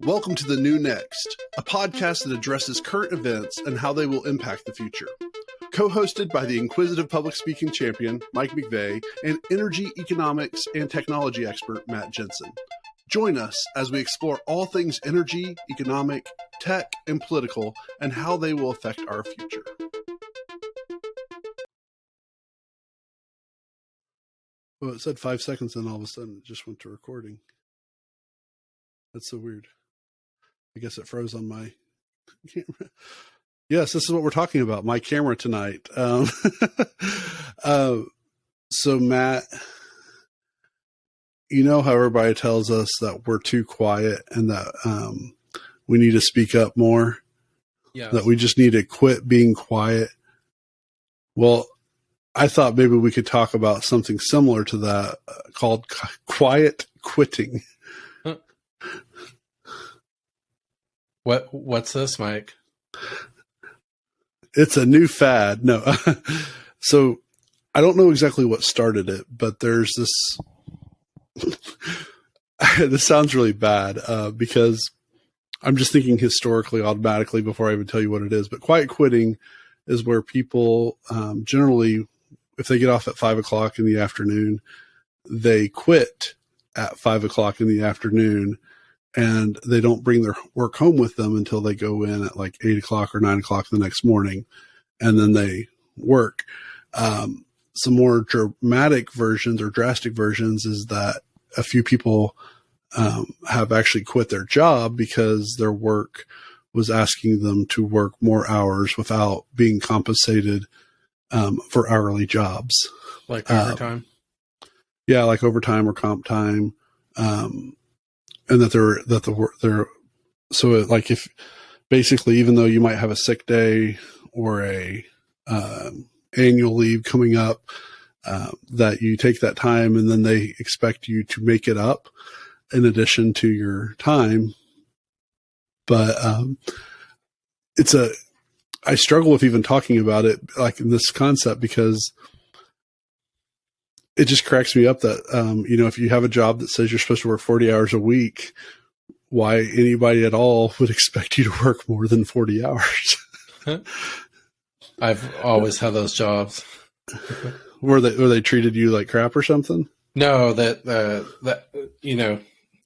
Welcome to The New Next, a podcast that addresses current events and how they will impact the future. Co-hosted by the inquisitive public speaking champion, Mike McVeigh, and energy, economics, and technology expert, Matt Jensen. Join us as we explore all things energy, economic, tech, and political, and how they will affect our future. Well, it said 5 seconds, and all of a sudden it just went to recording. That's so weird. I guess it froze on my camera. Yes, this is what we're talking about, my camera tonight. So Matt, you know how everybody tells us that we're too quiet and that we need to speak up more? Yeah. That we just need to quit being quiet? Well, I thought maybe we could talk about something similar to that called quiet quitting. What's this, Mike? It's a new fad. No. So I don't know exactly what started it, but there's this, this sounds really bad because I'm just thinking historically automatically before I even tell you what it is. But quiet quitting is where people generally, if they get off at 5 o'clock in the afternoon, they quit at 5 o'clock in the afternoon. And they don't bring their work home with them until they go in at like 8 o'clock or 9 o'clock the next morning. And then they work. Some more dramatic versions or drastic versions is that a few people have actually quit their job because their work was asking them to work more hours without being compensated for hourly jobs. Like overtime? Yeah, like overtime or comp time. And they're so like if basically, even though you might have a sick day or a annual leave coming up, that you take that time and then they expect you to make it up in addition to your time. But I struggle with even talking about it like in this concept because it just cracks me up that, if you have a job that says you're supposed to work 40 hours a week, why anybody at all would expect you to work more than 40 hours? I've always had those jobs. Were they treated you like crap or something? No, that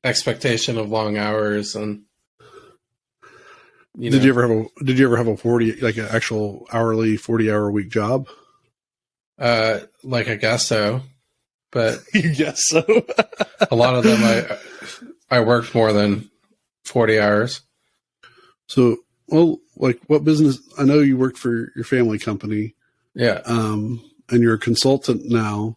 expectation of long hours and Did you ever have a 40, like an actual hourly 40-hour a week job? I guess so. But you guess so. A lot of them I worked more than 40 hours. So, well, like what business? I know you worked for your family company. Yeah. And you're a consultant now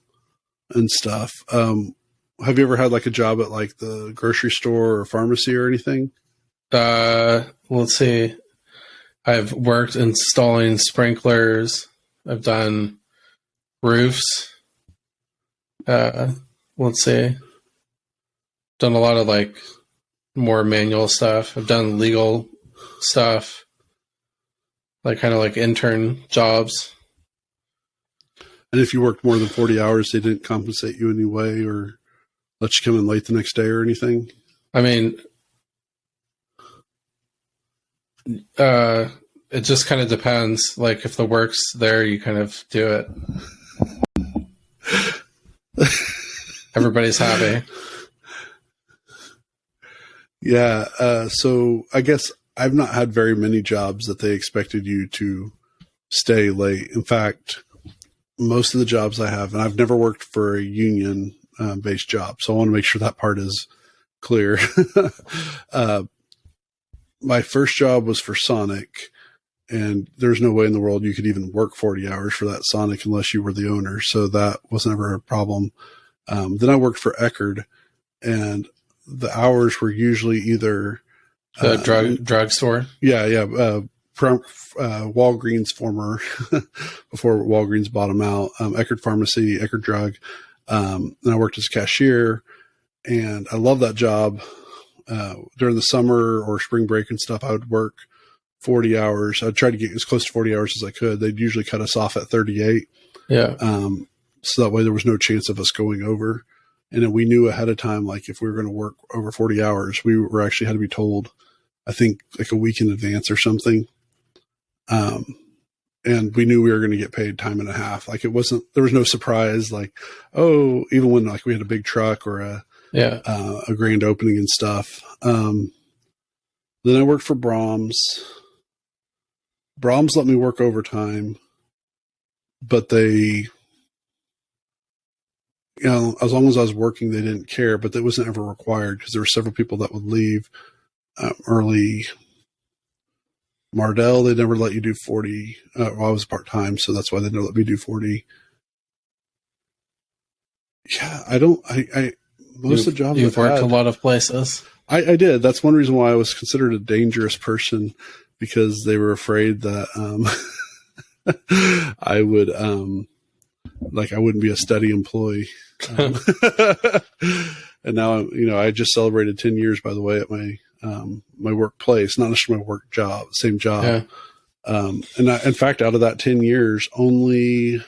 and stuff. Have you ever had like a job at like the grocery store or pharmacy or anything? Let's see. I've worked installing sprinklers. I've done roofs. Let's see. Done a lot of like more manual stuff. I've done legal stuff, like kind of like intern jobs. And if you worked more than 40 hours, they didn't compensate you any way or let you come in late the next day or anything? I mean, it just kind of depends. Like if the work's there, you kind of do it. Everybody's happy. Yeah. So I guess I've not had very many jobs that they expected you to stay late. In fact, most of the jobs I have, and I've never worked for a union based job. So I want to make sure that part is clear. My first job was for Sonic, and there's no way in the world you could even work 40 hours for that Sonic unless you were the owner. So that was never a problem. Then I worked for Eckerd, and the hours were usually either the drugstore. Yeah. Walgreens former before Walgreens bought them out. Eckerd Pharmacy, Eckerd Drug. And I worked as a cashier, and I love that job. During the summer or spring break and stuff, I would work 40 hours. I'd try to get as close to 40 hours as I could. They'd usually cut us off at 38. Yeah. So that way there was no chance of us going over. And then we knew ahead of time, like if we were going to work over 40 hours, we were actually had to be told, I think like a week in advance or something. And we knew we were going to get paid time and a half. Like there was no surprise. Like, oh, even when like we had a big truck or a grand opening and stuff. Then I worked for Brahms. Brahms let me work overtime, but they, as long as I was working, they didn't care, but that wasn't ever required because there were several people that would leave early. Mardell, they never let you do 40. I was part-time, so that's why they never let me do 40. Yeah, most of the jobs you've worked a lot of places. I did. That's one reason why I was considered a dangerous person, because they were afraid that I would I wouldn't be a steady employee. And now, I just celebrated 10 years, by the way, at my workplace, not just my work job, same job. Yeah. In fact, out of that 10 years, only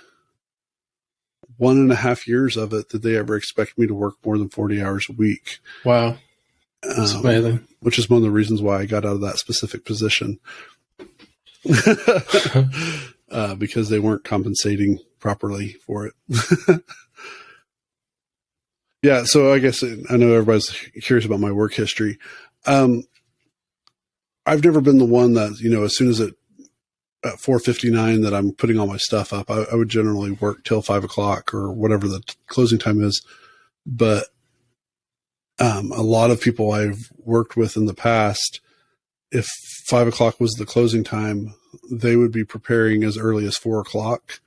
1.5 years of it did they ever expect me to work more than 40 hours a week. Wow. That's amazing. Which is one of the reasons why I got out of that specific position. Because they weren't compensating properly for it. Yeah, so I guess I know everybody's curious about my work history. I've never been the one that, as soon as at 4:59 that I'm putting all my stuff up, I would generally work till 5 o'clock or whatever the closing time is. But a lot of people I've worked with in the past, if 5 o'clock was the closing time, they would be preparing as early as 4 o'clock.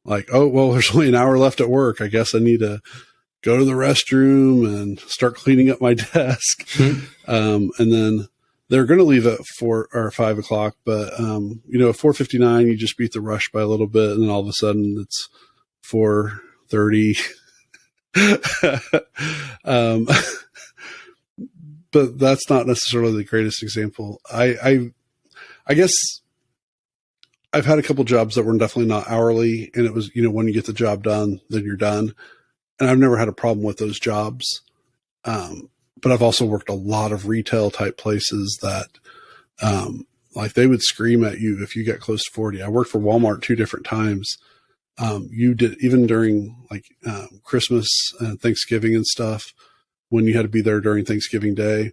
Like, oh, well, there's only an hour left at work. I guess I need to go to the restroom and start cleaning up my desk. And then they're going to leave at 4 or 5 o'clock. But, at 4:59, you just beat the rush by a little bit. And then all of a sudden it's 4:30. But that's not necessarily the greatest example. I guess I've had a couple jobs that were definitely not hourly, and it was, when you get the job done, then you're done. And I've never had a problem with those jobs. But I've also worked a lot of retail type places that, like they would scream at you if you got close to 40. I worked for Walmart 2 different times. You did, even during Christmas and Thanksgiving and stuff, when you had to be there during Thanksgiving Day,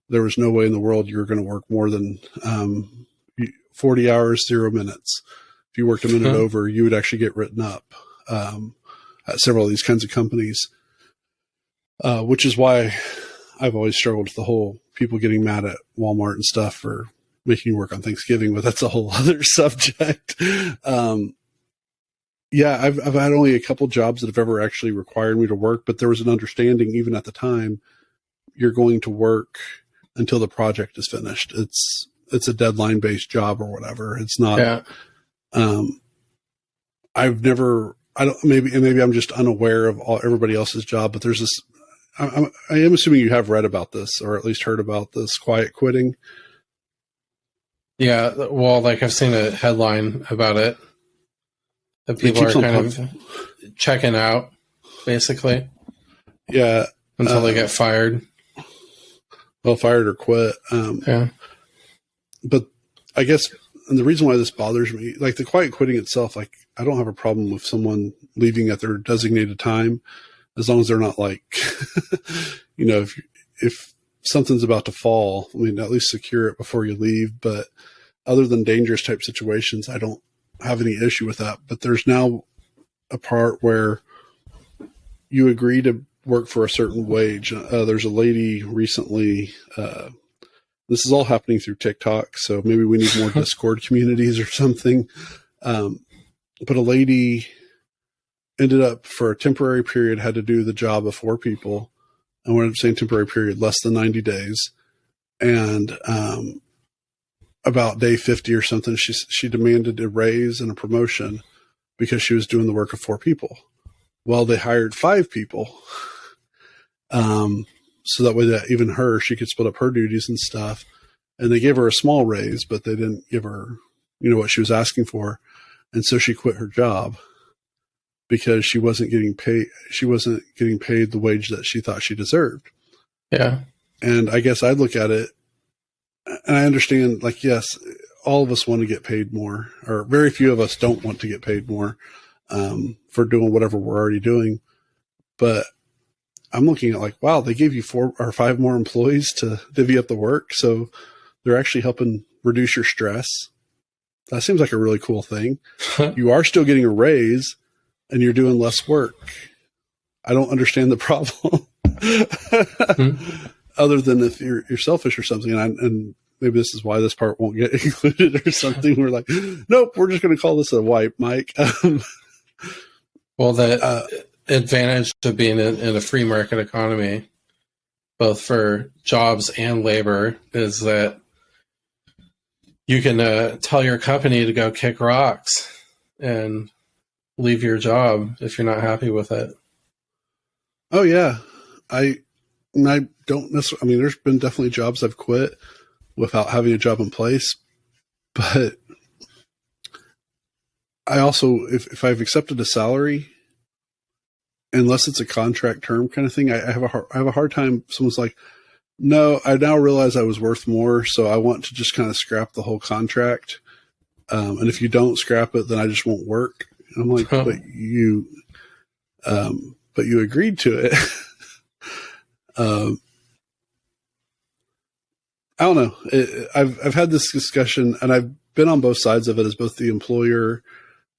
there was no way in the world you were going to work more than 40 hours, 0 minutes. If you worked a minute over, you would actually get written up at several of these kinds of companies, which is why I've always struggled with the whole people getting mad at Walmart and stuff for making you work on Thanksgiving, but that's a whole other subject. Yeah, I've had only a couple jobs that have ever actually required me to work, but there was an understanding even at the time, you're going to work until the project is finished. It's a deadline based job or whatever. It's not, maybe I'm just unaware of everybody else's job, but there's this, I am assuming you have read about this or at least heard about this quiet quitting. Yeah. Well, I've seen a headline about it. That people are kind of checking out, basically. Yeah. Until they get fired. Well, fired or quit. But I guess, and the reason why this bothers me, the quiet quitting itself, I don't have a problem with someone leaving at their designated time, as long as they're not if something's about to fall, at least secure it before you leave. But other than dangerous type situations, I don't have any issue with that. But there's now a part where you agree to work for a certain wage. There's a lady recently, this is all happening through TikTok, so maybe we need more Discord communities or something. But a lady ended up, for a temporary period, had to do the job of 4 people. And when I'm saying temporary period, less than 90 days. And about day 50 or something, she demanded a raise and a promotion because she was doing the work of 4 people. Well, they hired 5 people. So that way that even she could split up her duties and stuff. And they gave her a small raise, but they didn't give her, what she was asking for. And so she quit her job. because she wasn't getting paid. She wasn't getting paid the wage that she thought she deserved. Yeah. And I guess I'd look at it, and I understand, like, yes, all of us want to get paid more, or very few of us don't want to get paid more for doing whatever we're already doing. But I'm looking at, like, wow, they gave you 4 or 5 more employees to divvy up the work. So they're actually helping reduce your stress. That seems like a really cool thing. You are still getting a raise and you're doing less work. I don't understand the problem. Other than if you're selfish or something. And maybe this is why this part won't get included or something. We're like, nope, we're just going to call this a wipe, Mike. Well, the advantage of being in a free market economy, both for jobs and labor, is that you can tell your company to go kick rocks and leave your job if you're not happy with it. Oh yeah. I don't necessarily, I mean, there's been definitely jobs I've quit without having a job in place, but I also, if I've accepted a salary, unless it's a contract term kind of thing, I have a hard time. Someone's like, no, I now realize I was worth more, so I want to just kind of scrap the whole contract. And if you don't scrap it, then I just won't work. And I'm like, but you agreed to it. I don't know. I've had this discussion, and I've been on both sides of it as both the employer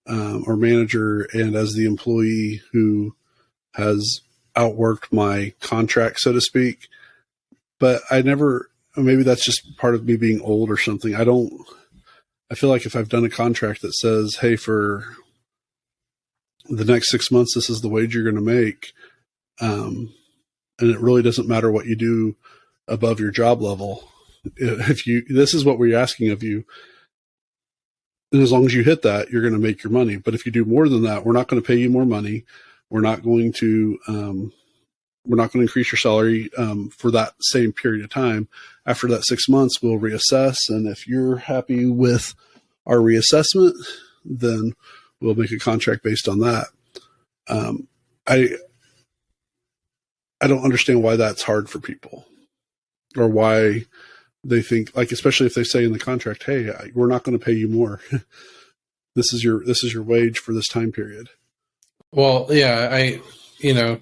or manager and as the employee who has outworked my contract, so to speak. But I never, maybe that's just part of me being old or something. I feel like if I've done a contract that says, hey, for the next 6 months, this is the wage you're going to make. And it really doesn't matter what you do above your job level. This is what we're asking of you. And as long as you hit that, you're going to make your money. But if you do more than that, we're not going to pay you more money. We're not going to increase your salary for that same period of time. After that 6 months, we'll reassess. And if you're happy with our reassessment, then we'll make a contract based on that. I don't understand why that's hard for people, or why they think, like, especially if they say in the contract, hey, we're not going to pay you more. This is your wage for this time period. Well, yeah, in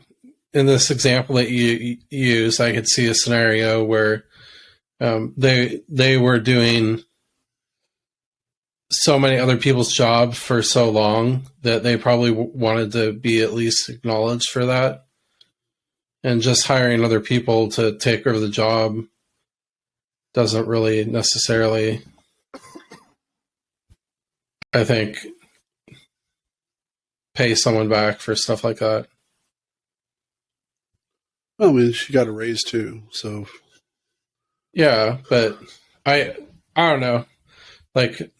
this example that you use, I could see a scenario where they were doing so many other people's job for so long that they probably wanted to be at least acknowledged for that. And just hiring other people to take over the job doesn't really necessarily, I think, pay someone back for stuff like that. Well, I mean, she got a raise too, so. Yeah, but I don't know. Like,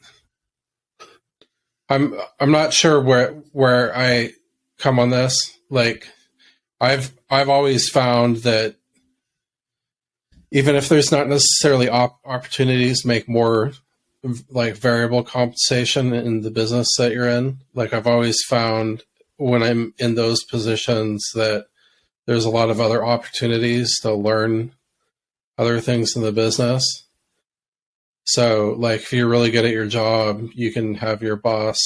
I'm not sure where I come on this. Like, I've always found that even if there's not necessarily opportunities to make more like variable compensation in the business that you're in, like, I've always found when I'm in those positions that there's a lot of other opportunities to learn other things in the business. So, like, if you're really good at your job, you can have your boss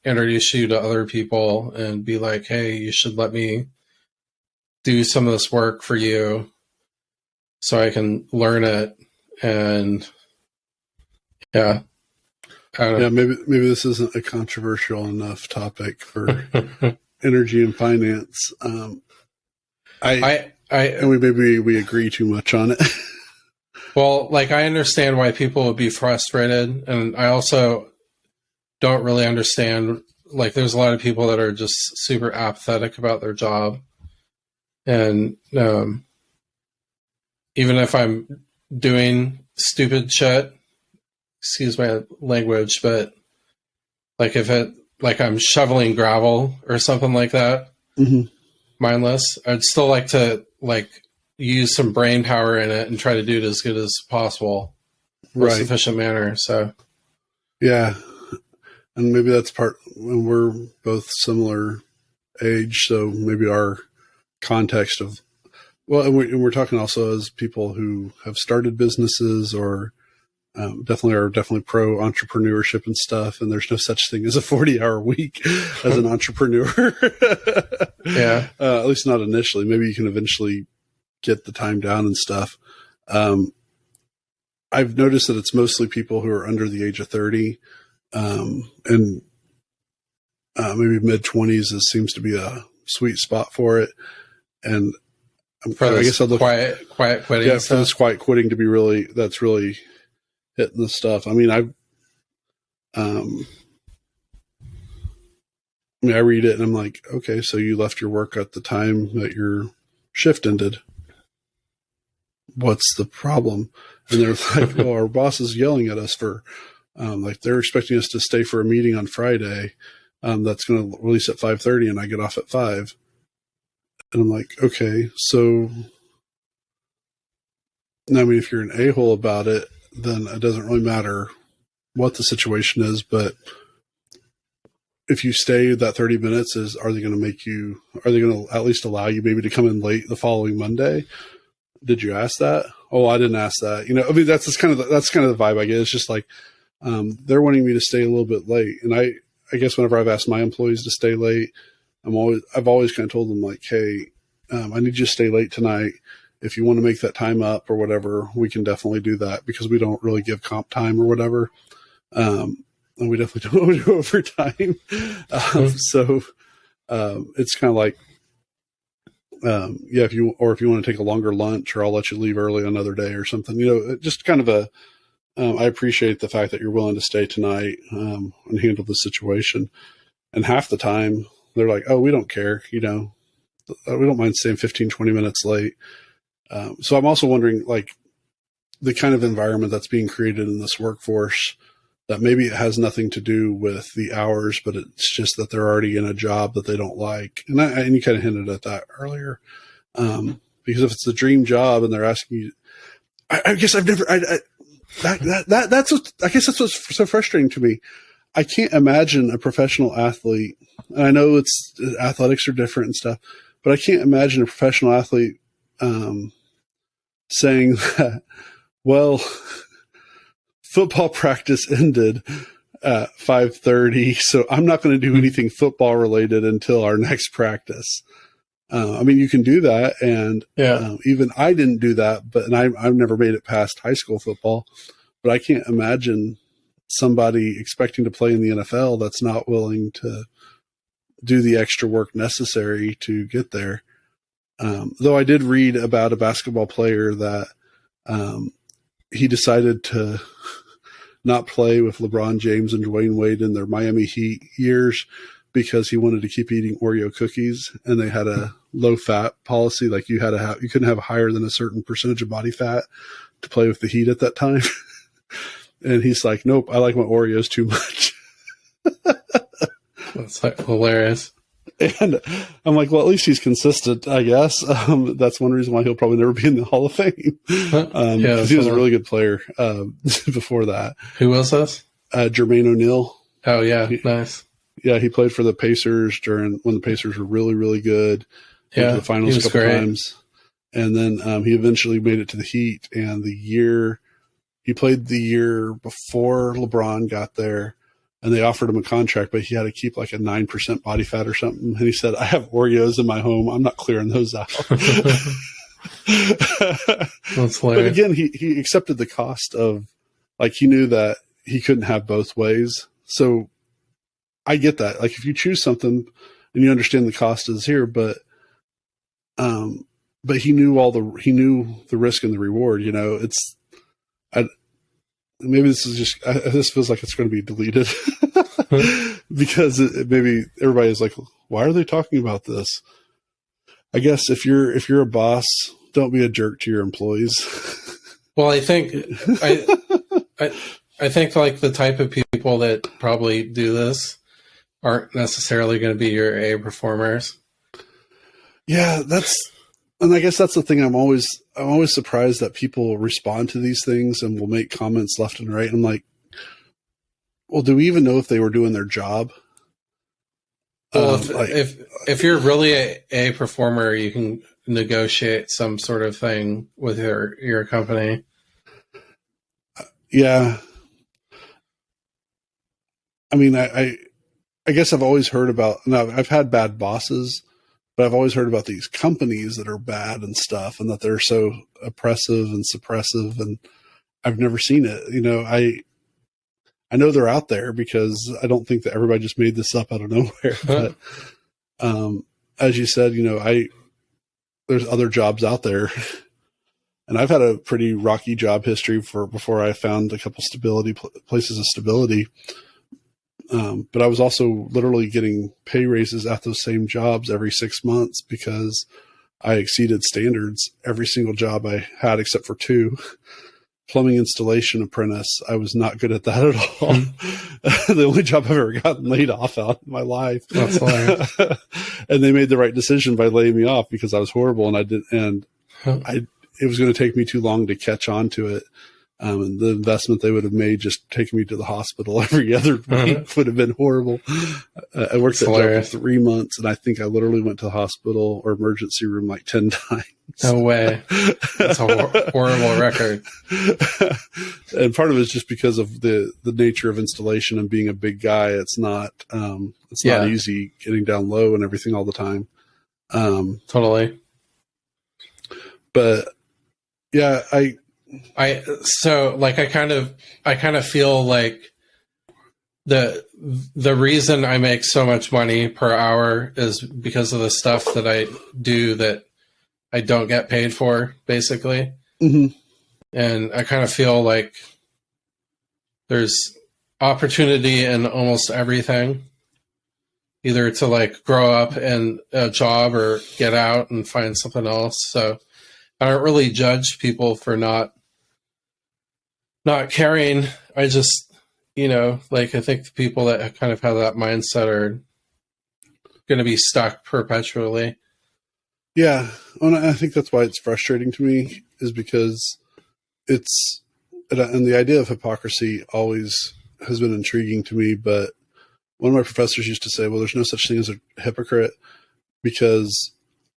introduce you to other people and be like, hey, you should let me do some of this work for you so I can learn it. And yeah. Yeah, maybe this isn't a controversial enough topic for energy and finance. And we agree too much on it. Well, like, I understand why people would be frustrated, and I also don't really understand, like, there's a lot of people that are just super apathetic about their job. And even if I'm doing stupid shit, excuse my language, but like, if I'm shoveling gravel or something like that, mm-hmm. mindless, I'd still like to, like, use some brain power in it and try to do it as good as possible, most efficient manner. So, yeah, and maybe that's part when we're both similar age. So maybe our context of, well, and we're talking also as people who have started businesses or definitely pro entrepreneurship and stuff. And there's no such thing as a 40-hour week as an entrepreneur. Yeah. At least not initially. Maybe you can eventually get the time down and stuff. I've noticed that it's mostly people who are under the age of 30, and maybe mid 20s seems to be a sweet spot for it. And I guess I'll look quiet quitting. Yeah, for this quiet quitting to be that's really hitting the stuff. I mean, I read it and I'm like, okay, so you left your work at the time that your shift ended. What's the problem? And they're like, well, our boss is yelling at us for, like they're expecting us to stay for a meeting on Friday. That's going to release at 5:30 and I get off at 5. And I'm like, okay, so, I mean, if you're an a-hole about it, then it doesn't really matter what the situation is. But if you stay that 30 minutes, are they going to at least allow you maybe to come in late the following Monday? Did you ask that? Oh, I didn't ask that. You know, I mean, that's kind of the vibe I get. It's just like, they're wanting me to stay a little bit late. And I guess whenever I've asked my employees to stay late, I've always kind of told them like, hey, I need you to stay late tonight. If you want to make that time up or whatever, we can definitely do that because we don't really give comp time or whatever. And we definitely don't want to do overtime. So it's kind of like, if you want to take a longer lunch, or I'll let you leave early another day or something, you know, just kind of I appreciate the fact that you're willing to stay tonight, and handle the situation. And half the time they're like, oh, we don't care. You know, we don't mind staying 15, 20 minutes late. So I'm also wondering, like, the kind of environment that's being created in this workforce, that maybe it has nothing to do with the hours, but it's just that they're already in a job that they don't like. And you kind of hinted at that earlier. Because if it's the dream job and they're asking you, I guess I've never, that's what's so frustrating to me. I can't imagine a professional athlete, and I know athletics are different and stuff, but I can't imagine a professional athlete, saying that, well, football practice ended at 5:30, so I'm not going to do anything football related until our next practice. I mean, you can do that, and even I didn't do that, and I've never made it past high school football, but I can't imagine somebody expecting to play in the NFL that's not willing to do the extra work necessary to get there. Though I did read about a basketball player that he decided to not play with LeBron James and Dwayne Wade in their Miami Heat years because he wanted to keep eating Oreo cookies, and they had a low fat policy. Like you couldn't have higher than a certain percentage of body fat to play with the Heat at that time. And he's like, nope, I like my Oreos too much. That's like hilarious. And I'm like, well, at least he's consistent, I guess. That's one reason why he'll probably never be in the Hall of Fame. Because he was a really good player before that. Who was this? Jermaine O'Neal. Oh, yeah. Nice. Yeah, he played for the Pacers when the Pacers were really, really good. Yeah, went to the finals a couple great. times. And then he eventually made it to the Heat. And he played the year before LeBron got there. And they offered him a contract, but he had to keep like a 9% body fat or something. And he said, I have Oreos in my home. I'm not clearing those out. That's hilarious. But again, he accepted the cost of, like, he knew that he couldn't have both ways. So I get that. Like, if you choose something and you understand the cost is here, but he knew the risk and the reward, you know. Maybe this feels like it's going to be deleted because maybe everybody is like, why are they talking about this? I guess if you're a boss, don't be a jerk to your employees. Well, I think like the type of people that probably do this aren't necessarily going to be your A performers. Yeah, and I guess that's the thing. I'm always surprised that people respond to these things and will make comments left and right. I'm like, well, do we even know if they were doing their job? Well, Like, if you're really a performer, you can negotiate some sort of thing with your company. yeah, I mean, I guess I've always heard about. Now, I've had bad bosses, but I've always heard about these companies that are bad and stuff, and that they're so oppressive and suppressive. And I've never seen it. You know, I know they're out there because I don't think that everybody just made this up out of nowhere. But as you said, you know, there's other jobs out there, and I've had a pretty rocky job history before I found a couple places of stability. But I was also literally getting pay raises at those same jobs every 6 months because I exceeded standards every single job I had except for two. Plumbing installation apprentice. I was not good at that at all. The only job I've ever gotten laid off out in my life. That's hilarious. And they made the right decision by laying me off because I was horrible it was going to take me too long to catch on to it. And the investment they would have made just taking me to the hospital every other week would have been horrible. I worked that job for 3 months, and I think I literally went to the hospital or emergency room like 10 times. No way. That's a horrible record. And part of it is just because of the nature of installation and being a big guy. It's not easy getting down low and everything all the time. Totally. But yeah, I kind of feel like the reason I make so much money per hour is because of the stuff that I do that I don't get paid for, basically. Mm-hmm. And I kind of feel like there's opportunity in almost everything, either to like grow up in a job or get out and find something else. So I don't really judge people for not caring. I just, I think the people that kind of have that mindset are going to be stuck perpetually. Yeah. And I think that's why it's frustrating to me, is because and the idea of hypocrisy always has been intriguing to me. But one of my professors used to say, well, there's no such thing as a hypocrite because,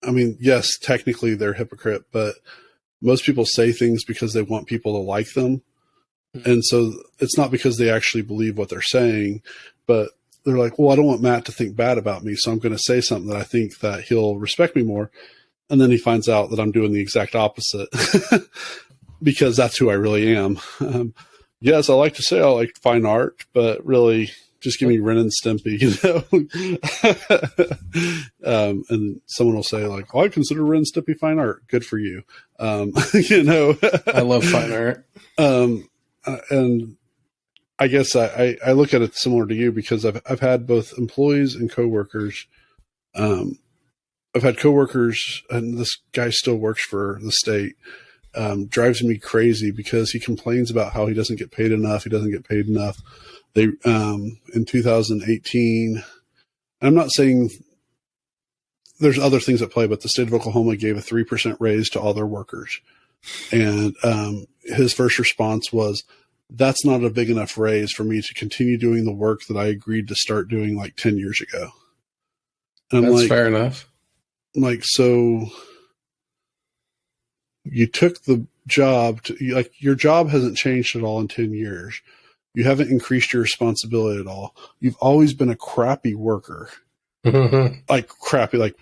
I mean, yes, technically they're hypocrite, but most people say things because they want people to like them. And so it's not because they actually believe what they're saying, but they're like, well, I don't want Matt to think bad about me, so I'm going to say something that I think that he'll respect me more. And then he finds out that I'm doing the exact opposite because that's who I really am. Yes, I like to say I like fine art, but really just give me Ren and Stimpy, and someone will say like, oh, I consider Ren and Stimpy fine art. Good for you. I love fine art. And I guess I look at it similar to you because I've had both employees and coworkers. I've had coworkers, and this guy still works for the state. Drives me crazy because he complains about how he doesn't get paid enough. He doesn't get paid enough. They in 2018. I'm not saying there's other things at play, but the state of Oklahoma gave a 3% raise to all their workers. And his first response was, that's not a big enough raise for me to continue doing the work that I agreed to start doing like 10 years ago. And that's fair enough. I'm like, so you took the job your job hasn't changed at all in 10 years. You haven't increased your responsibility at all. You've always been a crappy worker. Like crappy, like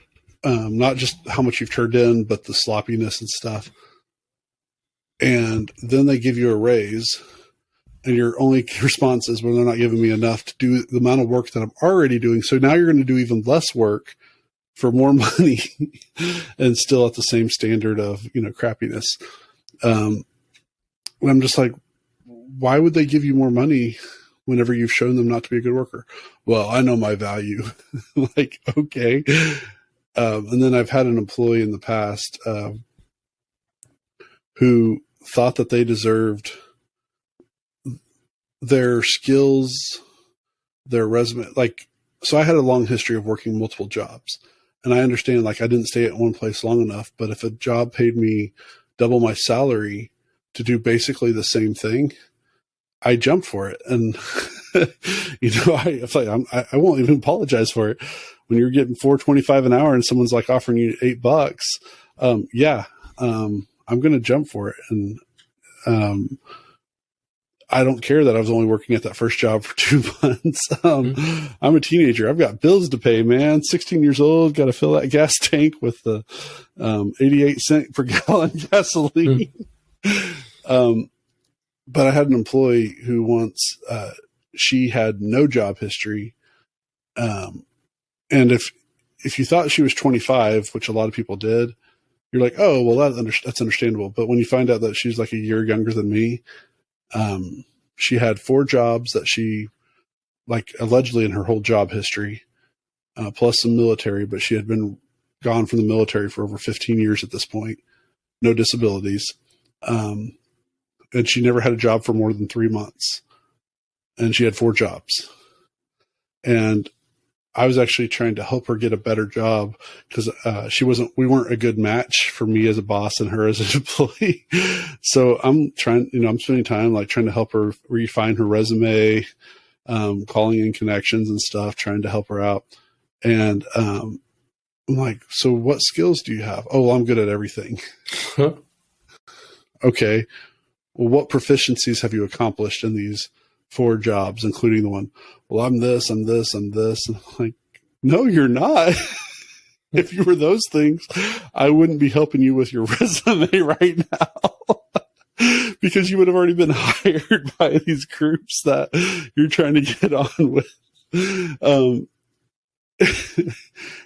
not just how much you've turned in, but the sloppiness and stuff. And then they give you a raise, and your only response is, well, they're not giving me enough to do the amount of work that I'm already doing. So now you're going to do even less work for more money and still at the same standard of, crappiness. And I'm just like, why would they give you more money whenever you've shown them not to be a good worker? Well, I know my value. Like, okay. And then I've had an employee in the past who thought that they deserved their skills, their resume. Like, so I had a long history of working multiple jobs, and I understand, like, I didn't stay at one place long enough, but if a job paid me double my salary to do basically the same thing, I jumped for it. And, I won't even apologize for it. When you're getting $4.25 an hour and someone's like offering you $8, I'm going to jump for it. And, I don't care that I was only working at that first job for 2 months. I'm a teenager. I've got bills to pay, man. 16 years old, got to fill that gas tank with the 88 cent per gallon gasoline. But I had an employee who once she had no job history. And if you thought she was 25, which a lot of people did, you're like, oh, well, that's understandable. But when you find out that she's like a year younger than me, she had 4 jobs that she, like, allegedly in her whole job history, plus some military, but she had been gone from the military for over 15 years at this point, no disabilities. And she never had a job for more than 3 months, and she had 4 jobs. And I was actually trying to help her get a better job because we weren't a good match for me as a boss and her as an employee. So I'm spending time like trying to help her refine her resume, calling in connections and stuff, trying to help her out. And I'm like, so what skills do you have? Oh, well, I'm good at everything. Huh? Okay. Well, what proficiencies have you accomplished in these 4 jobs, including the one, well, I'm this. And I'm like, no, you're not. If you were those things, I wouldn't be helping you with your resume right now because you would have already been hired by these groups that you're trying to get on with.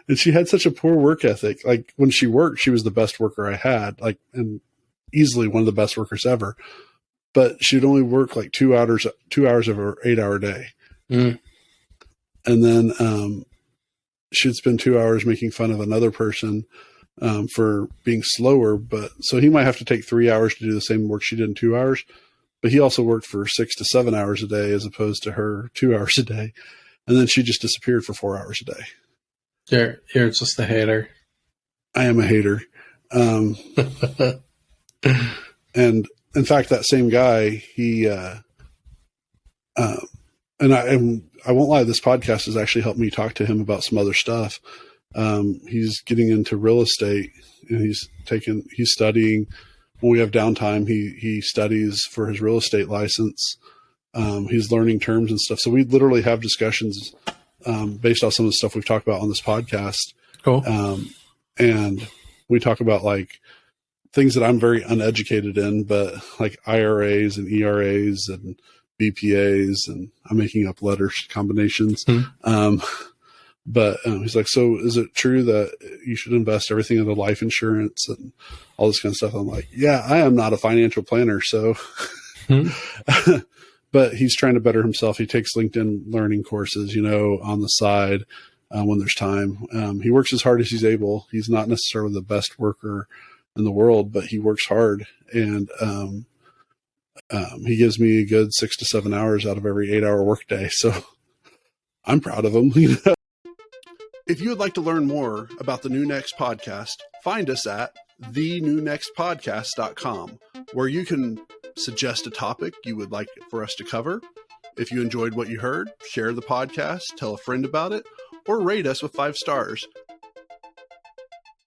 And she had such a poor work ethic. Like when she worked, she was the best worker I had, like, and easily one of the best workers ever. But she'd only work like 2 hours of her 8-hour day. And then she'd spend 2 hours making fun of another person for being slower. But so he might have to take 3 hours to do the same work she did in 2 hours. But he also worked for 6 to 7 hours a day as opposed to her 2 hours a day. And then she just disappeared for 4 hours a day. You're just a hater. I am a hater. And in fact, that same guy, he, and I won't lie, this podcast has actually helped me talk to him about some other stuff. He's getting into real estate and he's studying. When we have downtime, he studies for his real estate license. He's learning terms and stuff. So we literally have discussions, based on some of the stuff we've talked about on this podcast. Cool. And we talk about like things that I'm very uneducated in, but like IRAs and ERAs and BPAs, and I'm making up letter combinations. But he's like, so is it true that you should invest everything into life insurance and all this kind of stuff? I'm like, yeah, I am not a financial planner. So, but he's trying to better himself. He takes LinkedIn learning courses, on the side when there's time. He works as hard as he's able. He's not necessarily the best worker in the world, but he works hard. And he gives me a good 6 to 7 hours out of every 8-hour workday. So I'm proud of him. If you would like to learn more about the New Next podcast, find us at thenewnextpodcast.com, where you can suggest a topic you would like for us to cover. If you enjoyed what you heard, share the podcast, tell a friend about it, or rate us with 5 stars.